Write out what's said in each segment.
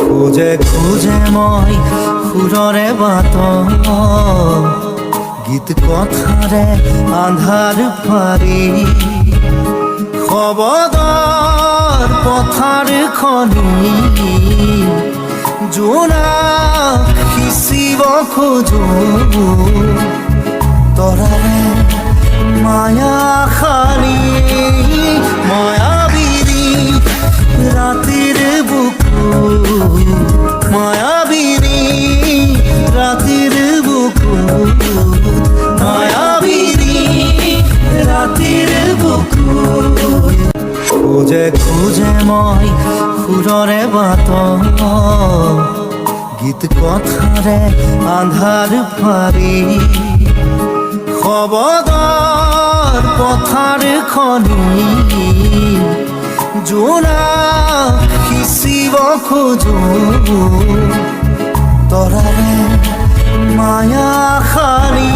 খোজে খোজে মই সুৰৰে বাট গীত কথাৰে আন্ধাৰ ফাৰি শবদৰ পথাৰ খনি জোনাক সিঁচিব খোজো তৰাৰে মায়া খানি মায়াবিনী ৰাতিৰ বুকু মায়াবিনী ৰাতিৰ বুকু মায়াবিনী ৰাতিৰ বুকু খোজে খোজে মই সুৰৰে বাট গীত কথাৰে আন্ধাৰ ফাৰি শবদৰ পথাৰ খনি জোনাক সিঁচিব খোজো তৰাৰে মায়া খানি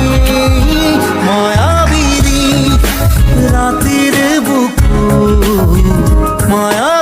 মায়াবিনী ৰাতিৰ বুকু মায়া